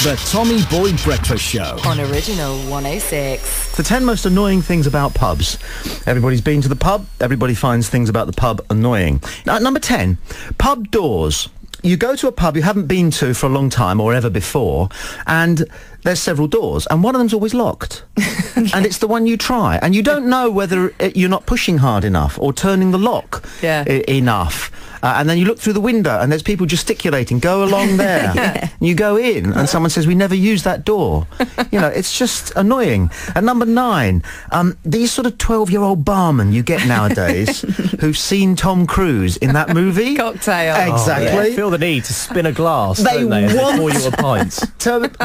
The Tommy Boyd Breakfast Show. On Original 106. The 10 most annoying things about pubs. Everybody's been to the pub. Everybody finds things about the pub annoying. Now, number 10, pub doors. You go to a pub you haven't been to for a long time or ever before, and there's several doors, and one of them's always locked. And it's the one you try, and you don't know whether you're not pushing hard enough or turning the lock enough. And then you look through the window and there's people gesticulating, go along there. And you go in and someone says, we never use that door. You know, it's just annoying. And number 9, these sort of 12-year-old barmen you get nowadays who've seen Tom Cruise in that movie. Cocktail. Exactly. Oh, yeah. Feel the need to spin a glass, don't they, as they pour you a pint.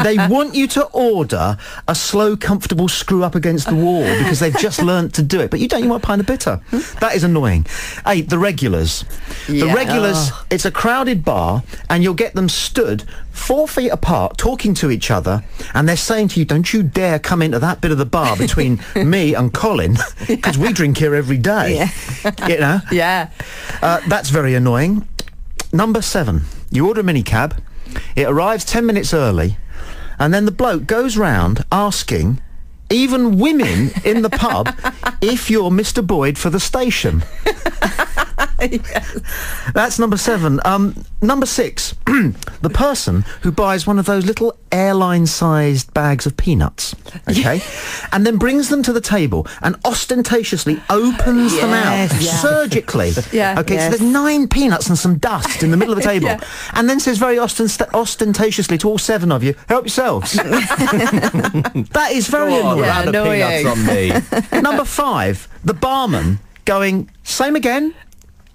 They want you to order a slow, comfortable screw up against the wall because they've just learnt to do it. But you don't, you want a pint of bitter. That is annoying. 8, the regulars. The regulars, it's a crowded bar, and you'll get them stood 4 feet apart, talking to each other, and they're saying to you, don't you dare come into that bit of the bar between me and Colin, because we drink here every day. You know? That's very annoying. Number 7, you order a minicab, it arrives 10 minutes early, and then the bloke goes round asking even women in the pub if you're Mr. Boyd for the station. That's number 7. Number 6, the person who buys one of those little airline-sized bags of peanuts, okay, and then brings them to the table and ostentatiously opens them out surgically. Okay, so there's 9 peanuts and some dust in the middle of the table, and then says very ostentatiously to all 7 of you, help yourselves. That is very annoying. Peanuts on me. Number 5, the barman going, same again.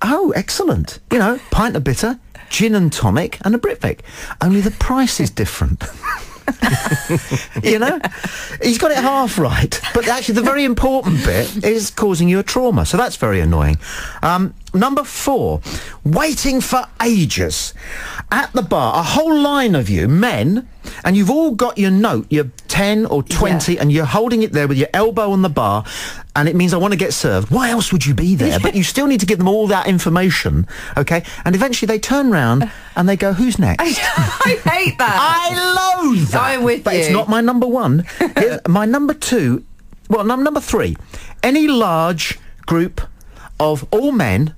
Oh, excellent. You know, pint of bitter, gin and tonic, and a Britvic. Only the price is different. You know? He's got it half right. But actually, the very important bit is causing you a trauma. So that's very annoying. Number 4, waiting for ages. At the bar, a whole line of you, men, and you've all got your note, your 10 or 20, and you're holding it there with your elbow on the bar, and it means I want to get served. Why else would you be there? But you still need to give them all that information, okay? And eventually they turn round and they go, who's next? I hate that. I loathe that. I'm with but you. It's not my number 1. My number 2, well, number 3, any large group of all men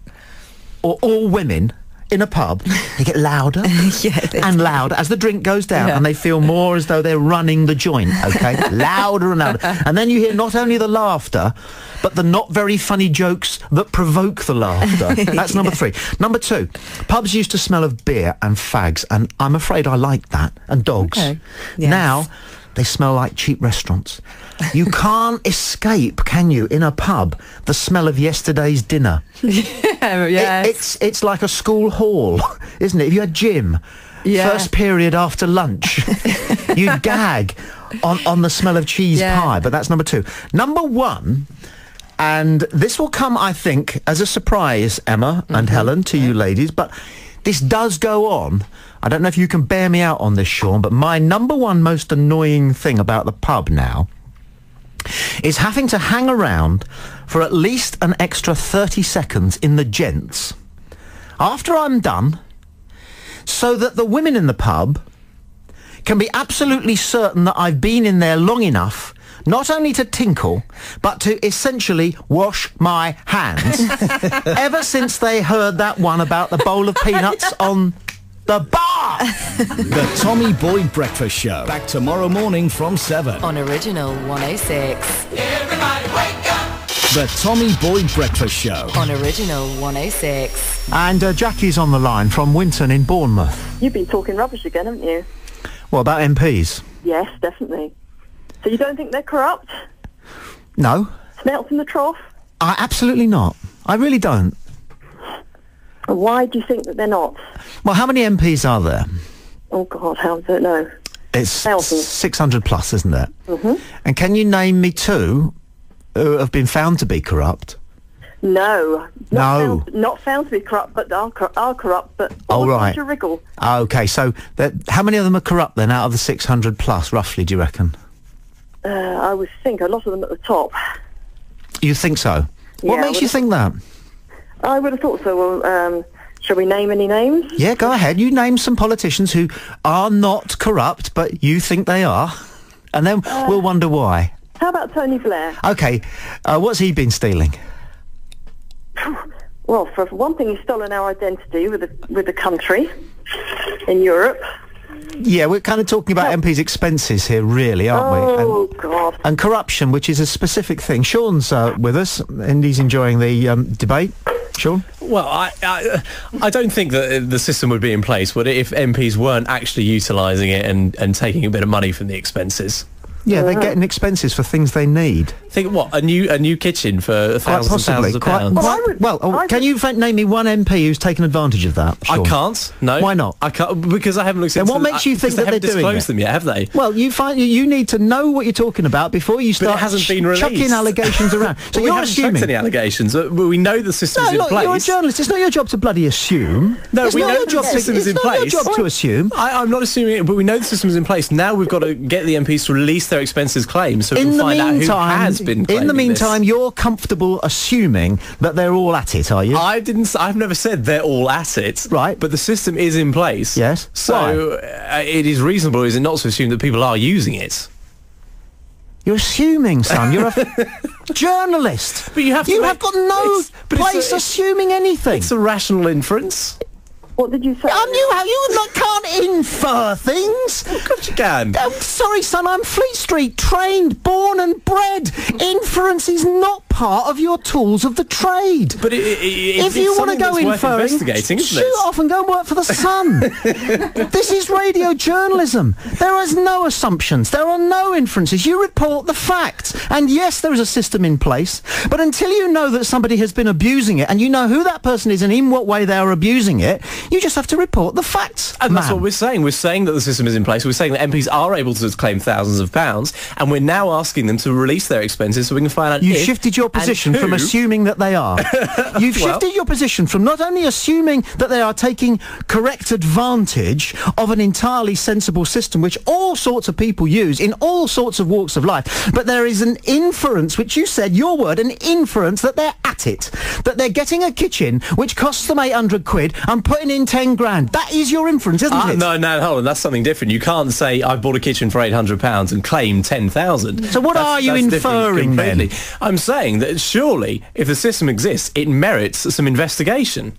or all women in a pub, they get louder and louder as the drink goes down, and they feel more as though they're running the joint, okay? Louder and louder. And then you hear not only the laughter, but the not very funny jokes that provoke the laughter. That's number 3. Number 2, pubs used to smell of beer and fags, and I'm afraid I like that, and dogs. Now, they smell like cheap restaurants. You can't escape, can you, in a pub, the smell of yesterday's dinner. It's like a school hall, isn't it? If you had gym, first period after lunch, you'd gag on the smell of cheese pie, but that's number 2. Number 1, and this will come, I think, as a surprise, Emma and Helen, to you ladies, but this does go on. I don't know if you can bear me out on this, Sean, but my number 1 most annoying thing about the pub now is having to hang around for at least an extra 30 seconds in the gents after I'm done, so that the women in the pub can be absolutely certain that I've been in there long enough not only to tinkle, but to essentially wash my hands. Ever since they heard that one about the bowl of peanuts on the bar. The Tommy Boyd Breakfast Show. Back tomorrow morning from 7. On Original 106. Everybody wake up. The Tommy Boyd Breakfast Show. On Original 106. And Jackie's on the line from Winton in Bournemouth. You've been talking rubbish again, haven't you? What about MPs? Yes, definitely. So you don't think they're corrupt? No. Snouts in the trough? Absolutely not. I really don't. Why do you think that they're not? Well, how many MPs are there? Oh, God, how do I know? It's Thousands. 600 plus, isn't it? Mm-hmm. And can you name me 2 who have been found to be corrupt? No. No. Not found to be corrupt, but are corrupt, but right. To wriggle. Okay, so how many of them are corrupt then out of the 600 plus, roughly, do you reckon? I would think a lot of them at the top. You think so? Yeah, What makes you think that? I would have thought so. Well, Shall we name any names? Yeah, go ahead. You name some politicians who are not corrupt, but you think they are, and then we'll wonder why. How about Tony Blair? Okay, what's he been stealing? Well, for one thing, he's stolen our identity with the country in Europe. Yeah, we're kind of talking about MP's expenses here, really, aren't we? Oh, God. And corruption, which is a specific thing. Sean's with us, and he's enjoying the debate. Sean? Well, I don't think that the system would be in place, would it, if MPs weren't actually utilising it and taking a bit of money from the expenses? Yeah, they're getting expenses for things they need. Think what, a new kitchen for thousands of pounds? Can you name me one MP who's taken advantage of that, Sean? I can't. No. Why not? I can't, because I haven't looked into. Then what makes you think that they're doing it? They haven't disclosed them yet, have they? Well, you need to know what you're talking about before you start chucking allegations around. So you're assuming any allegations. We know the system's in place. You're a journalist. It's not your job to bloody assume. No, we know the system is in place. It's not your job to assume. I'm not assuming it, but we know the system is in place. Now we've got to get the MPs to release their expenses claims so we can find out who has been claiming in the meantime, this. You're comfortable assuming that they're all at it, are you? I've never said they're all at it. Right. But the system is in place. Yes. So it is reasonable, is it not, to assume that people are using it? You're assuming, son. You're a journalist. But you have got no place assuming anything. It's a rational inference. What did you say? You can't infer things. Of course you can. I'm sorry, son, I'm Fleet Street, trained, born and bred. Inference is not part of your tools of the trade. But if you want to go inferring, shoot off and go and work for the Sun. This is radio journalism. There is no assumptions. There are no inferences. You report the facts. And yes, there is a system in place, but until you know that somebody has been abusing it and you know who that person is and in what way they are abusing it, you just have to report the facts. And that's what we're saying. We're saying that the system is in place. We're saying that MPs are able to claim thousands of pounds, and we're now asking them to release their expenses so we can find out You shifted your position from assuming that they are. You've shifted your position from not only assuming that they are taking correct advantage of an entirely sensible system, which all sorts of people use in all sorts of walks of life, but there is an inference, which you said, your word, an inference that they're at it, that they're getting a kitchen which costs them 800 quid and putting in 10 grand. That is your inference, isn't it? No, hold on. That's something different. You can't say, I bought a kitchen for £800 and claim 10,000. So what are you inferring then? I'm saying that surely, if the system exists, it merits some investigation.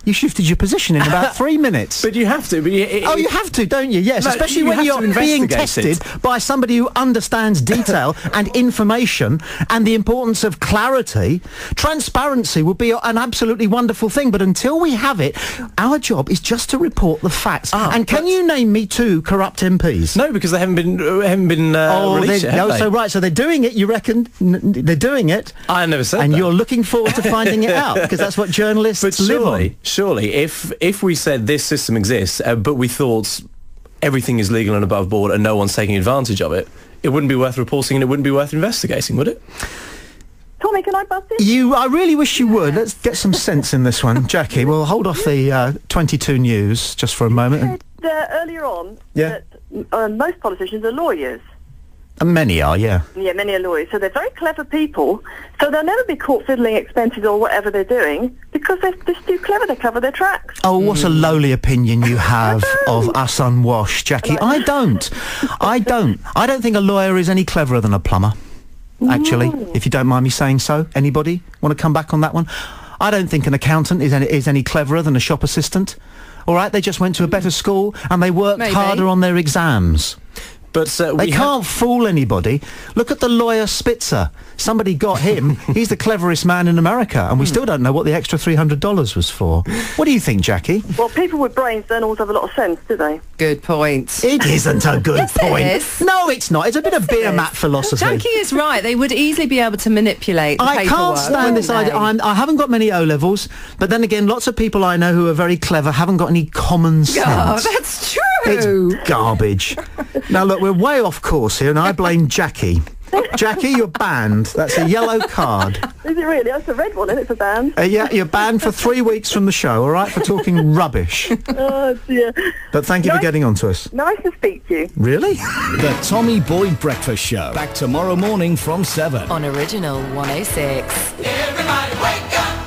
You shifted your position in about 3 minutes. But you have to. You have to, don't you? Yes, especially when you're being tested by somebody who understands detail and information and the importance of clarity. Transparency would be an absolutely wonderful thing, but until we have it, our job is just to report the facts. And can you name me 2 corrupt MPs? No, because they haven't been released yet, so they're doing it, you reckon? They're doing it. I never said and that. You're looking forward to finding it out, because that's what journalists live on. Surely, if we said this system exists, but we thought everything is legal and above board and no one's taking advantage of it, it wouldn't be worth reporting and it wouldn't be worth investigating, would it? Tommy, can I bust in? I really wish you would. Let's get some sense in this one. Jackie, we'll hold off the 22 News just for a moment. You said earlier on that most politicians are lawyers. Many are, yeah. Yeah, many are lawyers. So they're very clever people. So they'll never be caught fiddling expenses or whatever they're doing because they're just too clever. They cover their tracks. Oh, what a lowly opinion you have of us unwashed, Jackie. I don't. I don't think a lawyer is any cleverer than a plumber, actually, if you don't mind me saying so. Anybody want to come back on that one? I don't think an accountant is any cleverer than a shop assistant. All right, they just went to a better school and they worked harder on their exams. But they can't fool anybody. Look at the lawyer Spitzer. Somebody got him. He's the cleverest man in America, and we still don't know what the extra $300 was for. What do you think, Jackie? Well, people with brains don't always have a lot of sense, do they? Good point. It isn't a good point. It is. No, it's not. It's a bit of beer mat philosophy. Jackie is right. They would easily be able to manipulate the paperwork. I can't stand this idea. I haven't got many O-levels, but then again, lots of people I know who are very clever haven't got any common sense. Oh, that's true. It's garbage. Now, look, we're way off course here, and I blame Jackie. Jackie, you're banned. That's a yellow card. Is it really? That's a red one, and it's a band. Yeah, you're banned for 3 weeks from the show, all right, for talking rubbish. Oh, dear. But thank you for getting on to us. Nice to speak to you. Really? The Tommy Boyd Breakfast Show. Back tomorrow morning from 7. On Original 106. Everybody wake up.